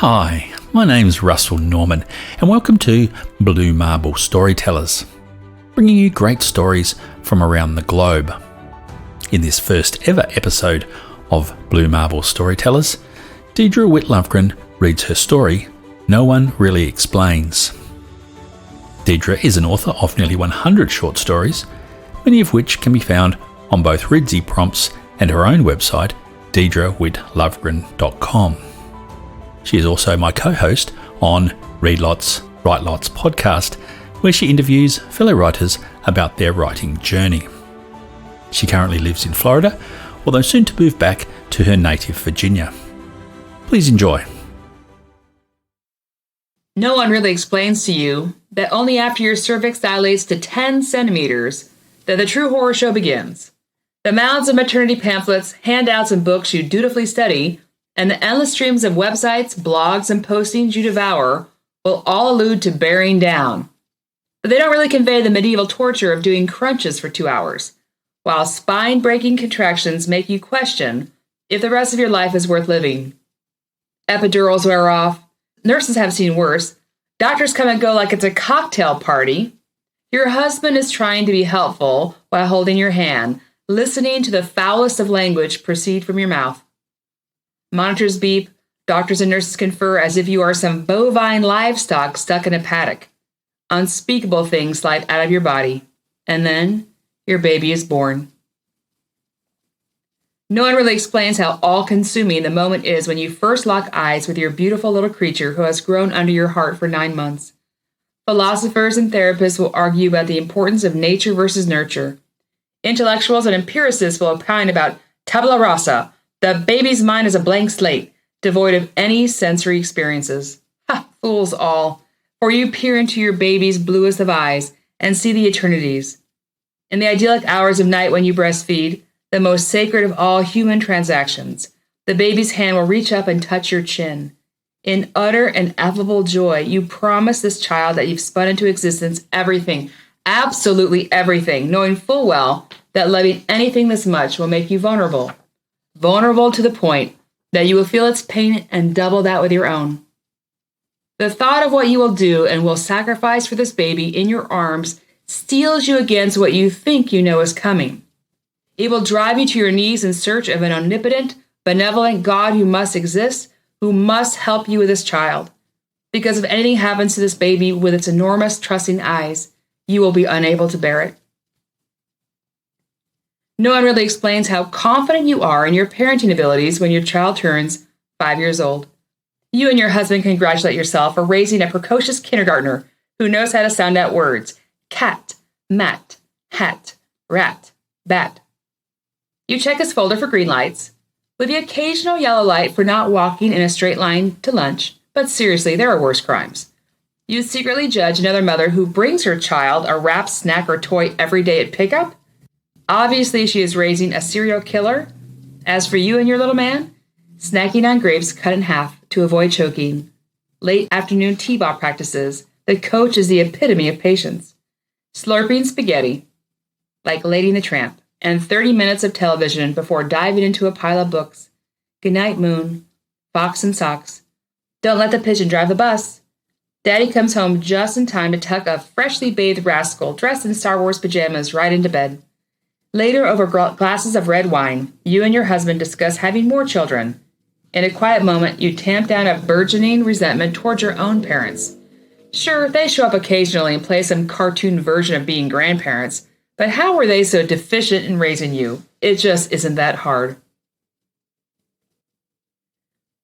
Hi, my name's Russell Norman, and welcome to Blue Marble Storytellers, bringing you great stories from around the globe. In this first ever episode of Blue Marble Storytellers, Deidra Whitt Lovegren reads her story, No One Really Explains. Deidra is an author of nearly 100 short stories, many of which can be found on both Ridsy Prompts and her own website, deidrawhittlovegren.com. She is also my co-host on Read Lots, Write Lots podcast, where she interviews fellow writers about their writing journey. She currently lives in Florida, although soon to move back to her native Virginia. Please enjoy. No one really explains to you that only after your cervix dilates to 10 centimeters that the true horror show begins. The mounds of maternity pamphlets, handouts, and books you dutifully study, and the endless streams of websites, blogs, and postings you devour will all allude to bearing down. But they don't really convey the medieval torture of doing crunches for 2 hours, while spine-breaking contractions make you question if the rest of your life is worth living. Epidurals wear off. Nurses have seen worse. Doctors come and go like it's a cocktail party. Your husband is trying to be helpful while holding your hand, listening to the foulest of language proceed from your mouth. Monitors beep, doctors and nurses confer as if you are some bovine livestock stuck in a paddock. Unspeakable things slide out of your body, and then your baby is born. No one really explains how all-consuming the moment is when you first lock eyes with your beautiful little creature who has grown under your heart for 9 months. Philosophers and therapists will argue about the importance of nature versus nurture. Intellectuals and empiricists will opine about tabula rasa. The baby's mind is a blank slate, devoid of any sensory experiences. Ha! Fools all. For you peer into your baby's bluest of eyes and see the eternities. In the idyllic hours of night when you breastfeed, the most sacred of all human transactions, the baby's hand will reach up and touch your chin. In utter and ineffable joy, you promise this child that you've spun into existence everything, absolutely everything, knowing full well that loving anything this much will make you vulnerable. Vulnerable to the point that you will feel its pain and double that with your own. The thought of what you will do and will sacrifice for this baby in your arms steels you against what you think you know is coming. It will drive you to your knees in search of an omnipotent, benevolent God who must exist, who must help you with this child. Because if anything happens to this baby with its enormous, trusting eyes, you will be unable to bear it. No one really explains how confident you are in your parenting abilities when your child turns 5 years old. You and your husband congratulate yourself for raising a precocious kindergartner who knows how to sound out words: cat, mat, hat, rat, bat. You check his folder for green lights, with the occasional yellow light for not walking in a straight line to lunch, but seriously, there are worse crimes. You secretly judge another mother who brings her child a wrapped snack or toy every day at pickup. Obviously, she is raising a serial killer. As for you and your little man, snacking on grapes cut in half to avoid choking. Late afternoon t-ball practices. The coach is the epitome of patience. Slurping spaghetti, like Lady and the Tramp, and 30 minutes of television before diving into a pile of books. Goodnight, Moon. Fox and socks. Don't let the pigeon drive the bus. Daddy comes home just in time to tuck a freshly bathed rascal dressed in Star Wars pajamas right into bed. Later, over glasses of red wine, you and your husband discuss having more children. In a quiet moment, you tamp down a burgeoning resentment towards your own parents. Sure, they show up occasionally and play some cartoon version of being grandparents, but how were they so deficient in raising you? It just isn't that hard.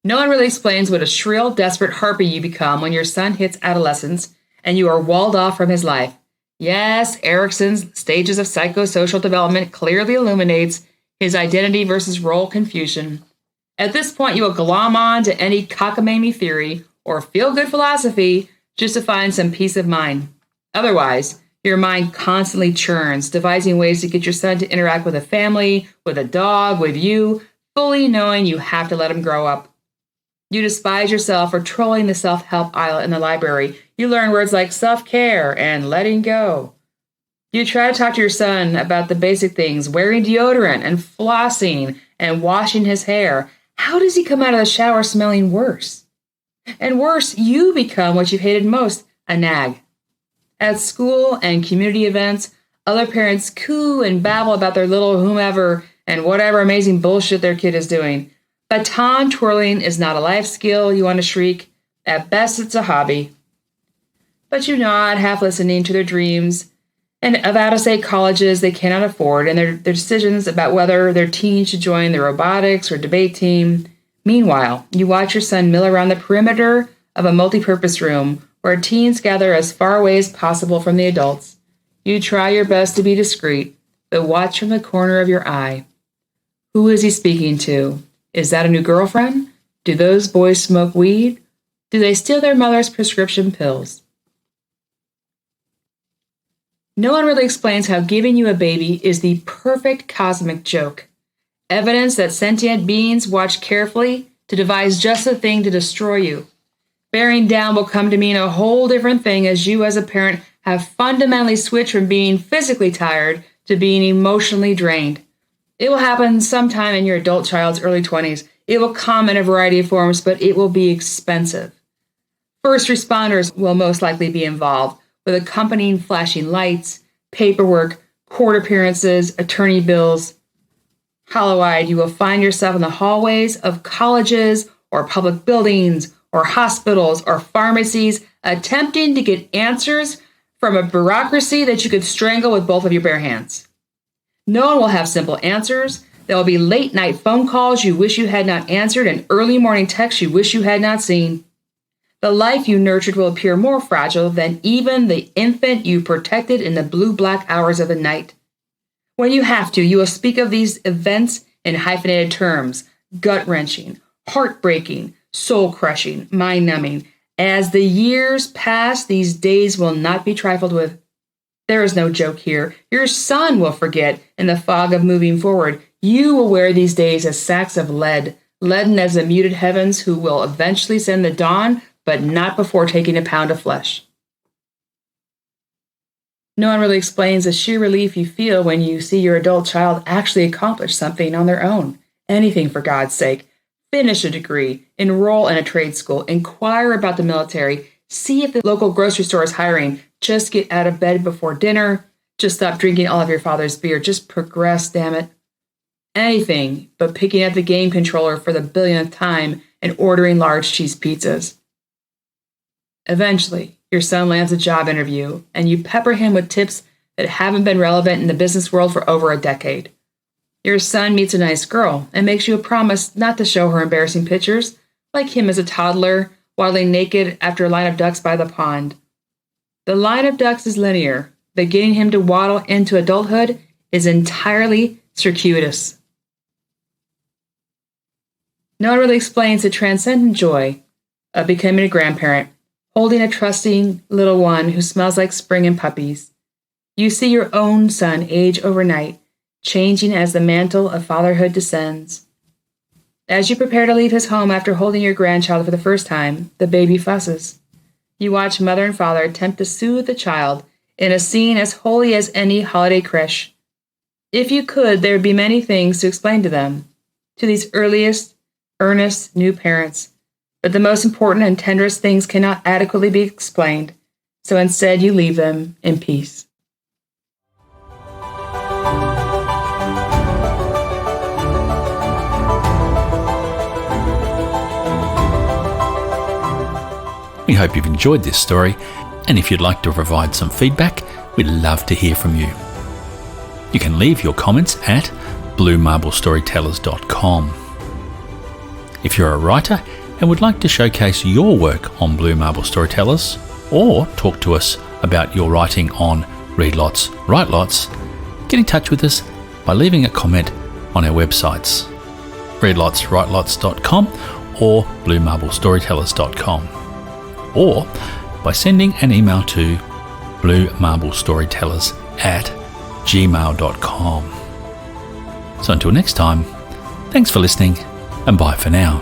No one really explains what a shrill, desperate harpy you become when your son hits adolescence and you are walled off from his life. Yes, Erickson's Stages of Psychosocial Development clearly illuminates his identity versus role confusion. At this point, you will glom on to any cockamamie theory or feel-good philosophy just to find some peace of mind. Otherwise, your mind constantly churns, devising ways to get your son to interact with a family, with a dog, with you, fully knowing you have to let him grow up. You despise yourself for trolling the self-help aisle in the library. You learn words like self-care and letting go. You try to talk to your son about the basic things, wearing deodorant and flossing and washing his hair. How does he come out of the shower smelling worse? And worse, you become what you've hated most, a nag. At school and community events, other parents coo and babble about their little whomever and whatever amazing bullshit their kid is doing. Baton twirling is not a life skill, you want to shriek. At best, it's a hobby. But you nod, half listening to their dreams and of out-of-state colleges they cannot afford and their decisions about whether their teen should join the robotics or debate team. Meanwhile, you watch your son mill around the perimeter of a multi-purpose room where teens gather as far away as possible from the adults. You try your best to be discreet, but watch from the corner of your eye. Who is he speaking to? Is that a new girlfriend? Do those boys smoke weed? Do they steal their mother's prescription pills? No one really explains how giving you a baby is the perfect cosmic joke. Evidence that sentient beings watch carefully to devise just the thing to destroy you. Bearing down will come to mean a whole different thing as you as a parent have fundamentally switched from being physically tired to being emotionally drained. It will happen sometime in your adult child's early 20s. It will come in a variety of forms, but it will be expensive. First responders will most likely be involved, with accompanying flashing lights, paperwork, court appearances, attorney bills. Hollow-eyed, you will find yourself in the hallways of colleges or public buildings or hospitals or pharmacies attempting to get answers from a bureaucracy that you could strangle with both of your bare hands. No one will have simple answers. There will be late-night phone calls you wish you had not answered and early morning texts you wish you had not seen. The life you nurtured will appear more fragile than even the infant you protected in the blue-black hours of the night. When you have to, you will speak of these events in hyphenated terms: gut-wrenching, heartbreaking, soul-crushing, mind-numbing. As the years pass, these days will not be trifled with. There is no joke here. Your son will forget in the fog of moving forward. You will wear these days as sacks of lead, leaden as the muted heavens who will eventually send the dawn, but not before taking a pound of flesh. No one really explains the sheer relief you feel when you see your adult child actually accomplish something on their own. Anything, for God's sake. Finish a degree, enroll in a trade school, inquire about the military, see if the local grocery store is hiring, just get out of bed before dinner, just stop drinking all of your father's beer, just progress, damn it. Anything but picking up the game controller for the billionth time and ordering large cheese pizzas. Eventually, your son lands a job interview, and you pepper him with tips that haven't been relevant in the business world for over a decade. Your son meets a nice girl and makes you a promise not to show her embarrassing pictures, like him as a toddler, waddling naked after a line of ducks by the pond. The line of ducks is linear, but getting him to waddle into adulthood is entirely circuitous. No one really explains the transcendent joy of becoming a grandparent, holding a trusting little one who smells like spring and puppies. You see your own son age overnight, changing as the mantle of fatherhood descends. As you prepare to leave his home after holding your grandchild for the first time, the baby fusses. You watch mother and father attempt to soothe the child in a scene as holy as any holiday creche. If you could, there would be many things to explain to them, to these earliest, earnest new parents. But the most important and tenderest things cannot adequately be explained, so instead you leave them in peace. We hope you've enjoyed this story, and if you'd like to provide some feedback, we'd love to hear from you. You can leave your comments at bluemarble.storytellers.com. If you're a writer and would like to showcase your work on Blue Marble Storytellers, or talk to us about your writing on Read Lots, Write Lots, get in touch with us by leaving a comment on our websites, readlotswritelots.com or bluemarble.storytellers.com, or by sending an email to bluemarble.storytellers@gmail.com. So until next time, thanks for listening, and bye for now.